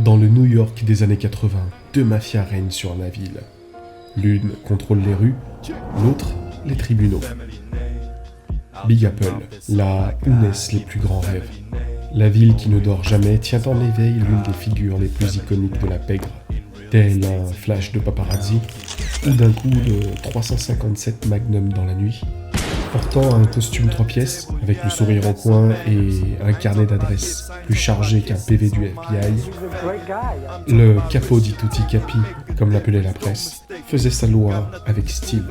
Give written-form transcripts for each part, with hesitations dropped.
Dans le New York des années 80, deux mafias règnent sur la ville. L'une contrôle les rues, l'autre les tribunaux. Big Apple, là où naissent les plus grands rêves. La ville qui ne dort jamais tient en éveil l'une des figures les plus iconiques de la pègre. Tel un flash de paparazzi, ou d'un coup de 357 Magnum dans la nuit. Portant un costume 3 pièces, avec le sourire en coin et un carnet d'adresses plus chargé qu'un PV du FBI, le capo di tutti capi, comme l'appelait la presse, faisait sa loi avec style.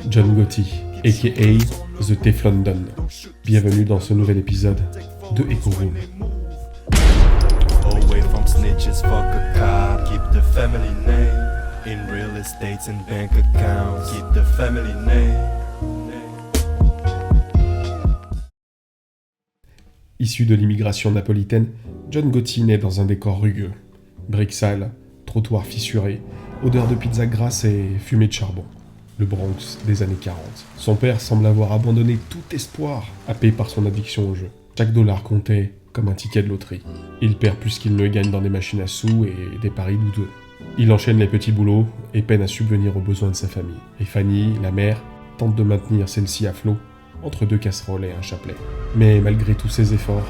John Gotti, a.k.a. The Teflon Don. Bienvenue dans ce nouvel épisode de Echo Room. Away from snitches, fuck a cop, keep the family name. In real estates and bank accounts, keep the family name. Issu de l'immigration napolitaine, John Gotti naît dans un décor rugueux. Briques sales, trottoirs fissurés, odeur de pizza grasse et fumée de charbon. Le Bronx des années 40. Son père semble avoir abandonné tout espoir, happé par son addiction au jeu. Chaque dollar comptait comme un ticket de loterie. Il perd plus qu'il ne gagne dans des machines à sous et des paris douteux. Il enchaîne les petits boulots et peine à subvenir aux besoins de sa famille. Et Fanny, la mère, tente de maintenir celle-ci à flot, entre deux casseroles et un chapelet. Mais malgré tous ses efforts,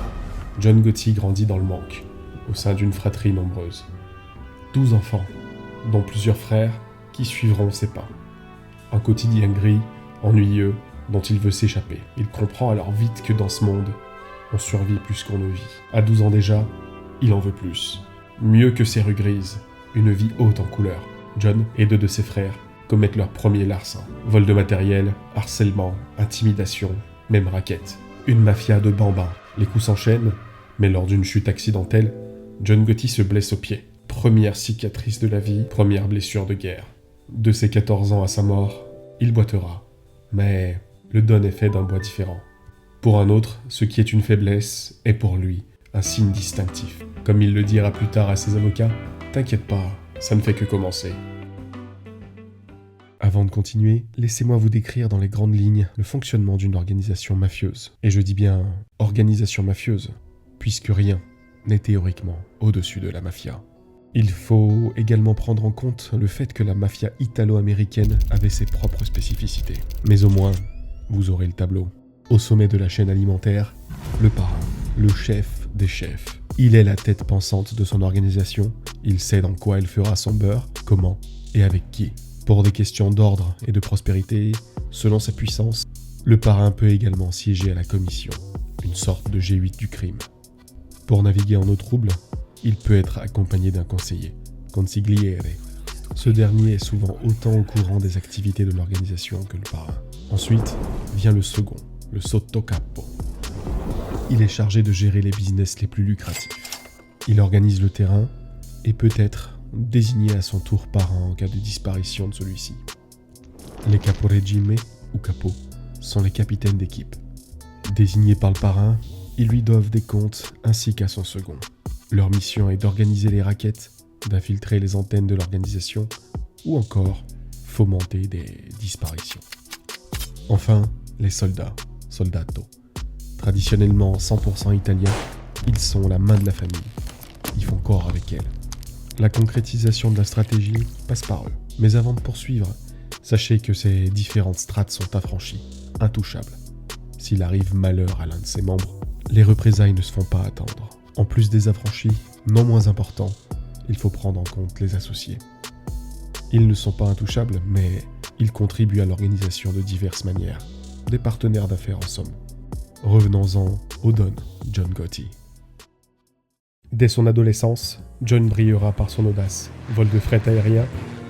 John Gotti grandit dans le manque, au sein d'une fratrie nombreuse. 12 enfants, dont plusieurs frères qui suivront ses pas. Un quotidien gris, ennuyeux, dont il veut s'échapper. Il comprend alors vite que dans ce monde, on survit plus qu'on ne vit. À 12 ans déjà, il en veut plus. Mieux que ces rues grises, une vie haute en couleurs. John et deux de ses frères commettent leur premier larcin. Vol de matériel, harcèlement, intimidation, même raquette. Une mafia de bambins. Les coups s'enchaînent, mais lors d'une chute accidentelle, John Gotti se blesse au pied. Première cicatrice de la vie, première blessure de guerre. De ses 14 ans à sa mort, il boitera. Mais le Don est fait d'un bois différent. Pour un autre, ce qui est une faiblesse est pour lui un signe distinctif. Comme il le dira plus tard à ses avocats, « T'inquiète pas, ça ne fait que commencer. » Avant de continuer, laissez-moi vous décrire dans les grandes lignes le fonctionnement d'une organisation mafieuse. Et je dis bien organisation mafieuse, puisque rien n'est théoriquement au-dessus de la mafia. Il faut également prendre en compte le fait que la mafia italo-américaine avait ses propres spécificités. Mais au moins, vous aurez le tableau. Au sommet de la chaîne alimentaire, le parrain, le chef des chefs. Il est la tête pensante de son organisation, il sait dans quoi elle fera son beurre, comment et avec qui. Pour des questions d'ordre et de prospérité, selon sa puissance, le parrain peut également siéger à la commission, une sorte de G8 du crime. Pour naviguer en eau trouble, il peut être accompagné d'un conseiller, consigliere. Ce dernier est souvent autant au courant des activités de l'organisation que le parrain. Ensuite vient le second, le sottocapo. Il est chargé de gérer les business les plus lucratifs. Il organise le terrain et peut être désigné à son tour parrain en cas de disparition de celui-ci. Les caporegime, ou capos, sont les capitaines d'équipe. Désignés par le parrain, ils lui doivent des comptes ainsi qu'à son second. Leur mission est d'organiser les raquettes, d'infiltrer les antennes de l'organisation ou encore fomenter des disparitions. Enfin, les soldats, soldato. Traditionnellement 100% italiens, ils sont la main de la famille. Ils font corps avec elle. La concrétisation de la stratégie passe par eux. Mais avant de poursuivre, sachez que ces différentes strates sont affranchies, intouchables. S'il arrive malheur à l'un de ses membres, les représailles ne se font pas attendre. En plus des affranchis, non moins important, il faut prendre en compte les associés. Ils ne sont pas intouchables, mais ils contribuent à l'organisation de diverses manières. Des partenaires d'affaires en somme. Revenons-en au Don, John Gotti. Dès son adolescence, John brillera par son audace. Vol de fret aérien,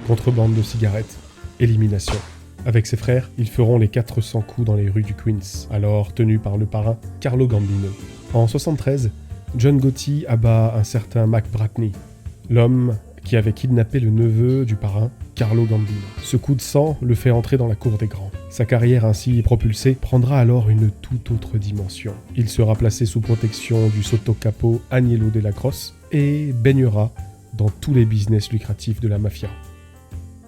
contrebande de cigarettes, élimination. Avec ses frères, ils feront les 400 coups dans les rues du Queens, alors tenus par le parrain Carlo Gambino. En 73, John Gotti abat un certain Mac Bratney, l'homme qui avait kidnappé le neveu du parrain, Carlo Gambino. Ce coup de sang le fait entrer dans la cour des grands. Sa carrière ainsi propulsée prendra alors une toute autre dimension. Il sera placé sous protection du sottocapo Agnello Della Croce et baignera dans tous les business lucratifs de la mafia.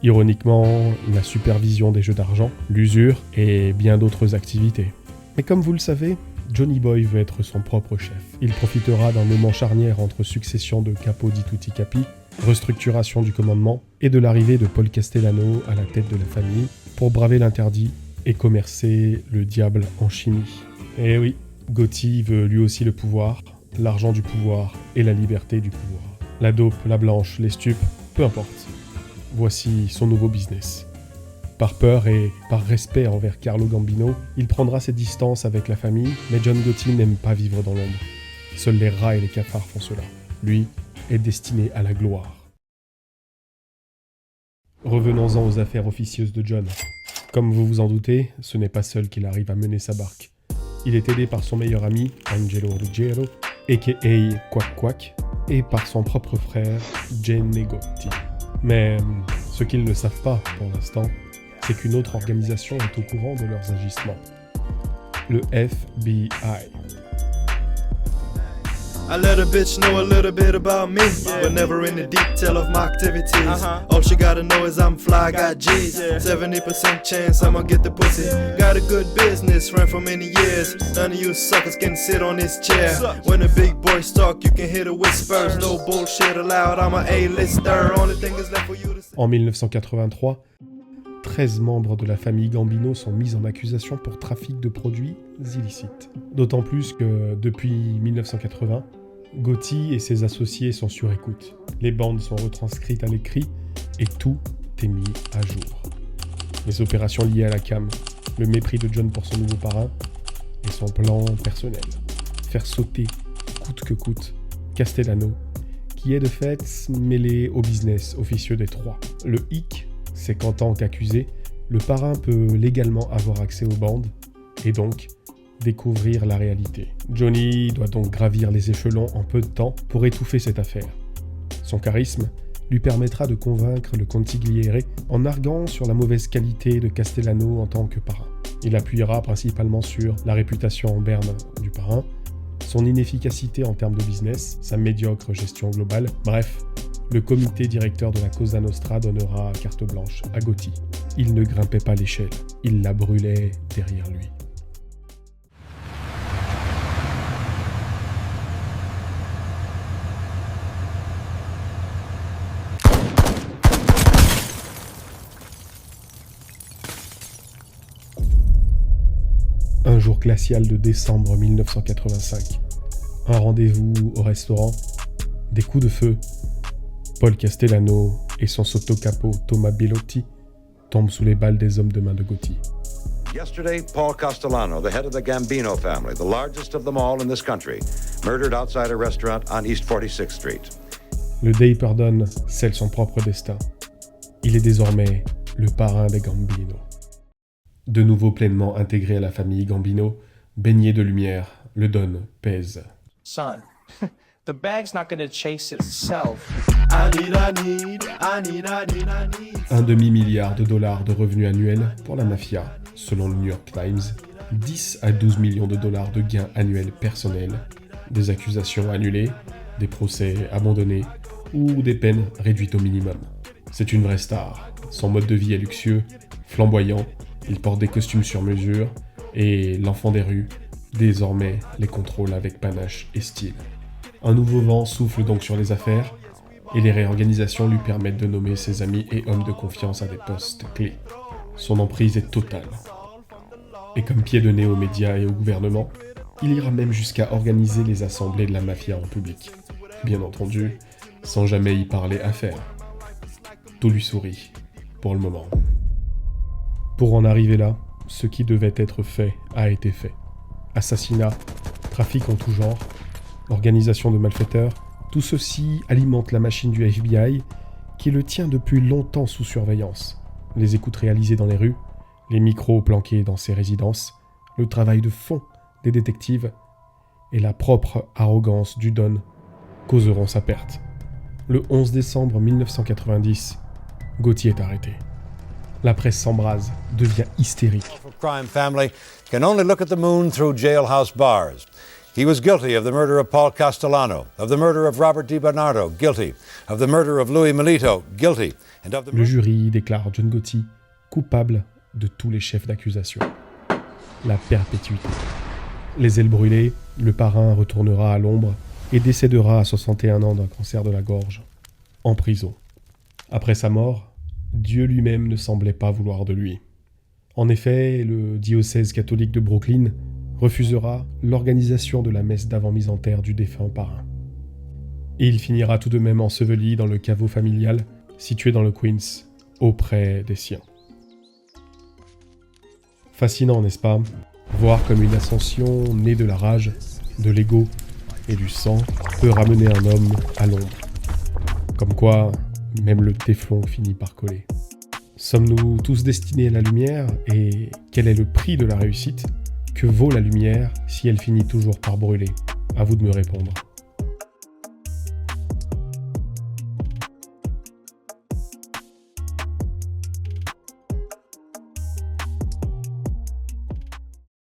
Ironiquement, la supervision des jeux d'argent, l'usure et bien d'autres activités. Mais comme vous le savez, Johnny Boy veut être son propre chef. Il profitera d'un moment charnière entre succession de capo di tutti capi, restructuration du commandement et de l'arrivée de Paul Castellano à la tête de la famille pour braver l'interdit et commercer le diable en chimie. Et oui, Gotti veut lui aussi le pouvoir, l'argent du pouvoir et la liberté du pouvoir. La dope, la blanche, les stupes, peu importe. Voici son nouveau business. Par peur et par respect envers Carlo Gambino, il prendra ses distances avec la famille, mais John Gotti n'aime pas vivre dans l'ombre. Seuls les rats et les cafards font cela. Lui est destiné à la gloire. Revenons-en aux affaires officieuses de John. Comme vous vous en doutez, ce n'est pas seul qu'il arrive à mener sa barque. Il est aidé par son meilleur ami, Angelo Ruggiero, a.k.a. Quack Quack, et par son propre frère, Gene Gotti. Mais ce qu'ils ne savent pas pour l'instant, c'est qu'une autre organisation est au courant de leurs agissements. Le FBI. I let a bitch know a little bit about me, but never in the detail of my activities. All she gotta know is I'm fly, got G's. 70% chance I'ma get the pussy. Got a good business, ran for many years. None of you suckers can sit on this chair. When the big boys talk, you can hear the whispers. No bullshit allowed, I'm a A-lister. Only thing is left for you to say. En 1983, 13 membres de la famille Gambino sont mis en accusation pour trafic de produits illicites. D'autant plus que, depuis 1980, Gotti et ses associés sont sur écoute. Les bandes sont retranscrites à l'écrit et tout est mis à jour. Les opérations liées à la cam, le mépris de John pour son nouveau parrain et son plan personnel. Faire sauter, coûte que coûte, Castellano, qui est de fait mêlé au business officieux des trois. Le hic, c'est qu'en tant qu'accusé, le parrain peut légalement avoir accès aux bandes et donc découvrir la réalité. Johnny doit donc gravir les échelons en peu de temps pour étouffer cette affaire. Son charisme lui permettra de convaincre le consigliere en arguant sur la mauvaise qualité de Castellano en tant que parrain. Il appuiera principalement sur la réputation en berne du parrain, son inefficacité en termes de business, sa médiocre gestion globale, bref, le comité directeur de la Cosa Nostra donnera carte blanche à Gotti. Il ne grimpait pas l'échelle, il la brûlait derrière lui. Un jour glacial de décembre 1985. Un rendez-vous au restaurant, des coups de feu. Paul Castellano et son sottocapo Thomas Bellotti tombent sous les balles des hommes de main de Gotti. Yesterday, Paul Castellano, the head of the Gambino family, the largest of them all in this country, murdered outside a restaurant on East 46th Street. Le Day Pardon scelle son propre destin. Il est désormais le parrain des Gambino. De nouveau pleinement intégré à la famille Gambino, baigné de lumière, le Don pèse. Son, the bag's not gonna chase itself. I need. $1,5 milliard de revenus annuels pour la mafia, selon le New York Times, 10 à 12 millions de dollars de gains annuels personnels, des accusations annulées, des procès abandonnés ou des peines réduites au minimum. C'est une vraie star. Son mode de vie est luxueux, flamboyant, il porte des costumes sur mesure et l'enfant des rues, désormais, les contrôle avec panache et style. Un nouveau vent souffle donc sur les affaires et les réorganisations lui permettent de nommer ses amis et hommes de confiance à des postes clés. Son emprise est totale. Et comme pied de nez aux médias et au gouvernement, il ira même jusqu'à organiser les assemblées de la mafia en public. Bien entendu, sans jamais y parler affaire. Tout lui sourit, pour le moment. Pour en arriver là, ce qui devait être fait a été fait. Assassinat, trafic en tout genre, organisation de malfaiteurs, tout ceci alimente la machine du FBI qui le tient depuis longtemps sous surveillance. Les écoutes réalisées dans les rues, les micros planqués dans ses résidences, le travail de fond des détectives et la propre arrogance du Don causeront sa perte. Le 11 décembre 1990, Gotti est arrêté. La presse s'embrase, devient hystérique. Crime family can only look at the moon through jailhouse bars. He was guilty of the murder of Paul Castellano, of the murder of Robert DiBernardo, guilty, of the murder of Louis Melito, guilty, and of the... Le jury déclare John Gotti coupable de tous les chefs d'accusation. La perpétuité. Les ailes brûlées, le parrain retournera à l'ombre et décédera à 61 ans d'un cancer de la gorge, en prison. Après sa mort, Dieu lui-même ne semblait pas vouloir de lui. En effet, le diocèse catholique de Brooklyn refusera l'organisation de la messe d'avant-mise en terre du défunt parrain. Et il finira tout de même enseveli dans le caveau familial situé dans le Queens, auprès des siens. Fascinant, n'est-ce pas ? Voir comme une ascension née de la rage, de l'ego et du sang peut ramener un homme à l'ombre. Comme quoi, même le téflon finit par coller. Sommes-nous tous destinés à la lumière et quel est le prix de la réussite ? Que vaut la lumière si elle finit toujours par brûler ? À vous de me répondre.